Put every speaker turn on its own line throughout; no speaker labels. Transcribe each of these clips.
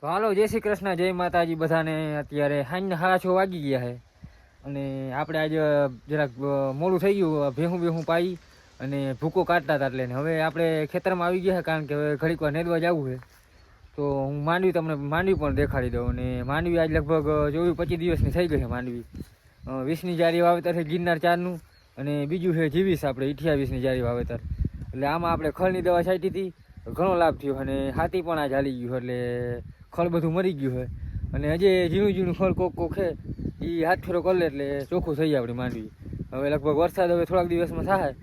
તો હાલો, જય શ્રી કૃષ્ણ, જય માતાજી બધાને। અત્યારે સાંજના 6:30 વાગી ગયા છે અને આપણે આજે જરાક મોડું થઈ ગયું, ભેહું પાઈ અને ભૂકો કાઢતા હતા એટલે હવે આપણે ખેતરમાં આવી ગયા છે, કારણ કે હવે ઘડીક વાર નેદવા જવું છે। તો હું તમને માંડવી પણ દેખાડી દઉં। અને માંડવી આજ લગભગ 24-25 દિવસની થઈ ગઈ છે માંડવી। 20ની જારી વાવેતર છે ગિરનાર 4નું, અને બીજું છે જીવીસ આપણે 28ની જારી વાવેતર। એટલે આમાં આપણે ખળની દવા છાંટી હતી, ઘણો લાભ થયો અને હાથી પણ આજ હાલી ગયું, એટલે ખળ બધું મરી ગયું છે અને હજી ઝીણું ખળ કોક છે એ હાથ ફેરો કરી લે એટલે ચોખ્ખું થઈ જાય આપણી માંડવી। હવે લગભગ વરસાદ હવે થોડાક દિવસમાં થાય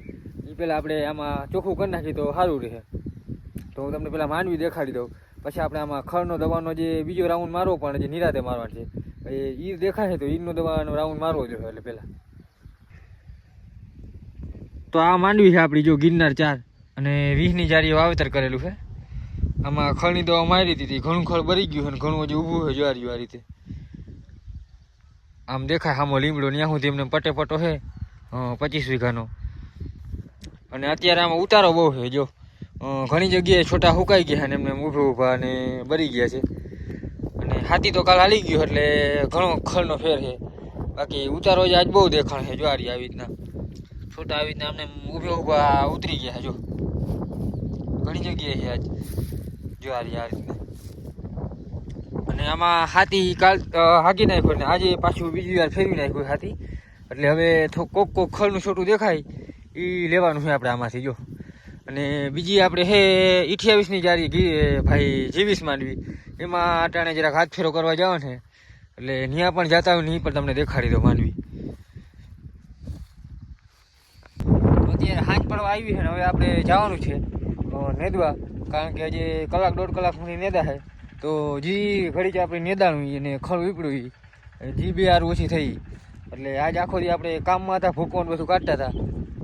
એ પહેલાં આપણે આમાં ચોખ્ખું કરી નાખીએ તો સારું રહે। તો હું તમને પહેલાં માંડવી દેખાડી દઉં, પછી આપણે આમાં ખળનો દવાનો જે બીજો રાઉન્ડ મારવો પણ જે નિરાતે મારવાનો છે, એ ઈર દેખાશે તો ઈરનો દવાનો રાઉન્ડ મારવો જોઈએ। એટલે પહેલાં તો આ માંડવી છે આપણી, જો ગિરનાર 4 અને 20ની જારીએ વાવેતર કરેલું છે। આમાં ખળની દવા મારી હતી, ઘણું ખળ બરી ગયું અને ઘણું હજી ઊભું છે જ્વારી આ રીતે આમ દેખાય સામો લીમડો, ત્યાં સુધી એમને પટો છે 25 વીઘાનો। અને અત્યારે આમાં ઉતારો બહુ છે, જો ઘણી જગ્યાએ છોટા સુકાઈ ગયા અને એમને ઊભા અને બરી ગયા છે। અને હાથી તો કાલ હાલી ગયો એટલે ઘણો ખળનો ફેર છે, બાકી ઉતારો જ આજ બહુ દેખાણ છે જ્વારી આવી રીતના છોટા આવી રીતના અમને ઊભા ઉતરી ગયા છે। જો ઘણી જગ્યાએ છે આજ જ્વારી આ રીતના, અને આમાં હાથી કાલ હાકી નાખ્યો ને આજે પાછું બીજી વાર ફેરવી નાખ્યું હાથી, એટલે હવે કોક ખળનું છોટું દેખાય એ લેવાનું છે આપણે આમાંથી। જો અને બીજી આપણે છે 28ની જારી ભાઈ જીવીસ માંડવી, એમાં અટાણે જરાક હાથ ફેરો કરવા જવાનું છે, એટલે ત્યાં પણ જતા હોય ને એ પણ તમને દેખાડી દો માંડવી। અત્યારે હાથ પડવા આવી છે ને હવે આપણે જવાનું છે નેદવા, કારણ કે હજી 1-1.5 કલાક સુધી નેદા છે તો જી ઘડીક આપણે નેદાણું અને ખળ વીપડું જી બે હાર ઓછી થઈ, એટલે આજ આખો દી આપણે કામમાં હતા, ભૂકોને બધું કાઢતા હતા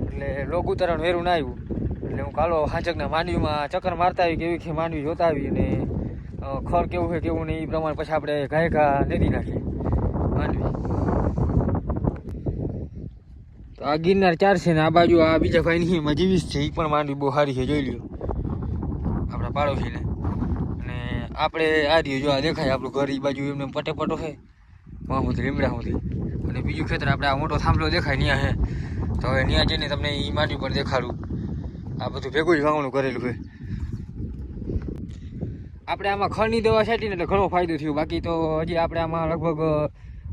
એટલે લોગ ઉતારવાનું વેરું ના આવ્યું, એટલે હું કાલો હાંચકના માંડવીમાં ચક્કર મારતા આવી કેવી છે માંડવી જોતા આવી અને ખળ કેવું છે કેવું નહીં એ પ્રમાણે પછી આપણે ઘા નેદી નાખીએ માંડવી। તો આ ગિરનાર 4 છે ને આ બાજુ આ બીજા ભાઈની એમાં જીવીસ છે, એ પણ માંડવી બહુ સારી છે, જોઈ લ્યો આપણા પાડોશીને। અને આપણે આ રહ્યું જો આ દેખાય આપણું ઘર એ બાજુ એમને પટો છે વાહુથી લીમડા સુધી, અને બીજું ખેતર આપણે આ મોટો થાંભલો દેખાય ત્યાં છે, તો હવે ત્યાં જઈને તમને એ માંડવી પણ દેખાડું। આ બધું ભેગું જ વાવણું કરેલું છે આપણે। આમાં ખળની દવા છાંટીને એટલે ઘણો ફાયદો થયો, બાકી તો હજી આપણે આમાં લગભગ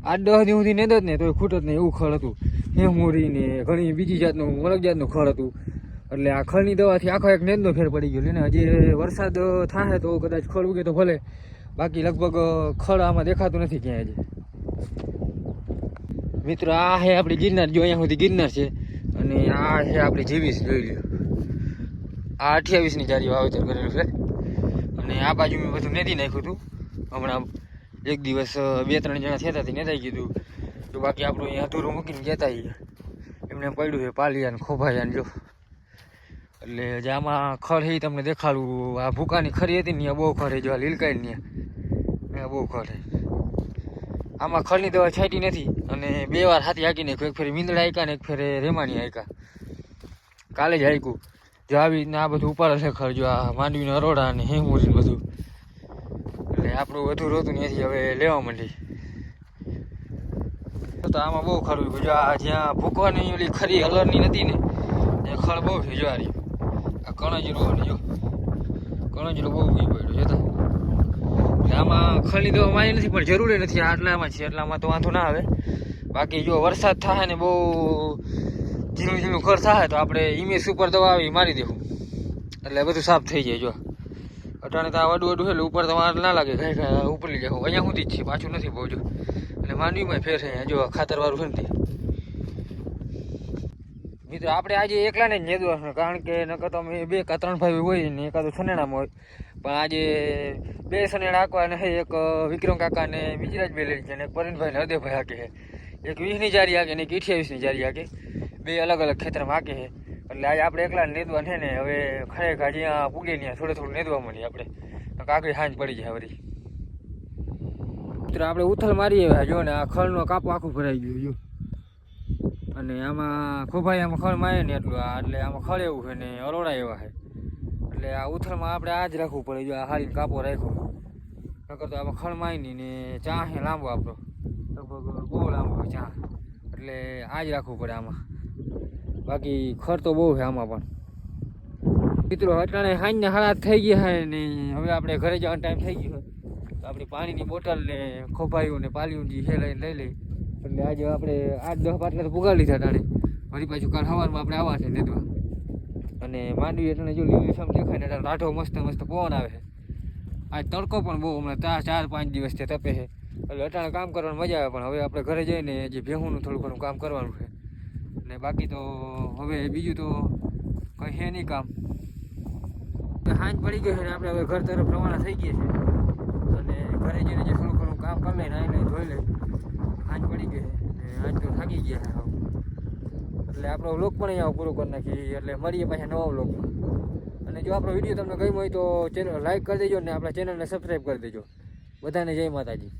8-10 દી સુધી નેદ જ ને તો ખૂટ જ નહીં એવું ખળ હતું, હેમોરી ને ઘણી બીજી જાતનું અલગ જાતનું ખળ હતું, એટલે આ ખળની દવાથી આખો એક નેદનો ફેર પડી ગયો। ને હજી વરસાદ થાય તો કદાચ ખળ ઉગે તો ભલે, બાકી લગભગ ખળ આમાં દેખાતું નથી ક્યાંય હજી। મિત્રો આ છે આપણી ગિરનાર, જો અહીંયા સુધી ગિરનાર છે, અને આ છે આપણી જીવીસ, જોઈ લ્યો આ 28ની જારી વાવેતર કરેલું છે। અને આ બાજુ મેં બધું નેદી નાખ્યું હતું હમણાં, એક દિવસ 2-3 જણા થયા હતા નેદાઈ ગયું તો, બાકી આપણું અહીંયા અધૂરું મૂકીને જતા એમને પડ્યું છે પાલિયા ને ખોભાયા ને જો, એટલે જે આમાં ખળ છે તમને દેખાડું। આ ભૂકાની ખરી હતી ને બહુ ખર છે, જો આ લીલકાઈ ને ત્યાં બહુ ખર છે। આમાં ખળની દવા છાંટી નથી અને 2 વાર હાથી હાકી નાખ્યું, એક ફેરે મીંદડા હાક્યા ને એક ફેરે રેમાની હાક્યા, કાલે જ હાક્યું। જો આવી રીતના આ બધું ઉપાડે છે ખર, જો આ માંડવીનો અરોડા અને હેમુરી બધું, એટલે આપણું વધુ રોતું ત્યાંથી હવે લેવા માંડી। તો આમાં બહુ ખરું, જો આ જ્યાં ભૂકવાની ઓલી ખરી હલરની નથી ને એ ખળ બહુ છે, જો આ રહ્યું આ કણજરો ને જો કણજરો બહુ ઉગી પડ્યો જોતા। એટલે આમાં ખળની દવા મારી નથી પણ જરૂરી નથી, આટલામાં છે એટલામાં તો વાંધો ના આવે, બાકી જો વરસાદ થાય ને બહુ ઝીણું ખળ થાય તો આપણે ઇમેજ ઉપર દવા આવી મારી દેવું એટલે બધું સાફ થઈ જાય। જો અટાણે તો આ વડું છે એટલે ઉપર તો વાર ના લાગે, ઘાય ઉપરલી જાય અહીંયા સુધી જ છે, પાછું નથી બહુ જો, અને માંડવીમાં ફેર છે જો ખાતરવાળું છે ને। મિત્રો આપણે આજે એકલાને જ નેદવાનું, કારણ કે નકર તો અમે 2 કે 3 ભાઈ હોય ને એકાદું સનેડામાં હોય, પણ આજે 2 સનેડા હાંકવાના છે, એક વિક્રમ કાકા ને બીજરાજ બેલેરી છે, અને એક પરેશભાઈ ને હરદેવભાઈ હાકે છે, એક 20ની જારી હાકે ને એક 28ની જારી હાકે, 2 અલગ અલગ ખેતરમાં હાકે છે, એટલે આજે આપણે એકલા નેદવા છે ને હવે ખરેખર જ્યાં પૂગે ત્યાં થોડું નેદવા મળીએ આપણે, કાકડી હાંજ પડી જાય વળી। મિત્રો આપણે ઉથલ મારીએ જો ને આ ખળનો કાપો આખું ભરાઈ ગયું જો, અને આમાં ખોભાઈયામાં ખળ મારે ને એટલું એટલે આમાં ખળ એવું છે ને અરોડા એવા છે, એટલે આ ઉથલમાં આપણે આ જ રાખવું પડે। જો આ હારી કાપો રાખ્યો નકર તો આમાં ખળમાય નહીં ને ચા હે લાંબો આપણો લગભગ બહુ લાંબો હોય ચા, એટલે આ જ રાખવું પડે આમાં. બાકી ખર્ચ તો બહુ છે આમાં પણ. મિત્રો અટાણે સાંજના હાલાત થઈ ગયા છે ને હવે આપણે ઘરે જવાનો ટાઈમ થઈ ગયો તો આપણી પાણીની બોટલ ને ખોભાયું ને પાલિયું જે છે લઈને લઈ લઈ. એટલે આજે આપણે 8-10 પાટલા તો પુગાડી લીધા અટાણે. વળી પાછું કાલ સવારમાં આપણે આવવા છે નેદવા. અને માંડવી એટલે જો લીલીછમ દેખાય ને એટલે રાઠો મસ્ત મસ્ત પવન આવે છે. આજ તડકો પણ બહુ હમણાં 4-5 દિવસથી તપે છે, એટલે અટાણે કામ કરવાની મજા આવે. પણ હવે આપણે ઘરે જઈને જે ભેહુંનું થોડું ઘણું કામ કરવાનું છે ને બાકી તો હવે બીજું તો કંઈ છે નહીં કામ. સાંજ પડી ગઈ છે ને આપણે હવે ઘર તરફ રવાના થઈ ગયા છે અને ઘરે જઈને જે થોડું ઘણું કામ કરી લઈને આવી લઈને ધોઈ લઈ. સાંજ પડી ગઈ છે ને આજ તો થાકી ગયા છે એટલે આપણો વ્લોગ પણ અહીંયા પૂરો કરી નાખીએ. એટલે મળીએ પાછા નવા વ્લોગમાં. અને જો આપણો વિડીયો તમને ગમ્યો હોય તો ચેનલ લાઈક કરી દેજો ને આપણા ચેનલને સબસ્ક્રાઈબ કરી દેજો. બધાને જય માતાજી.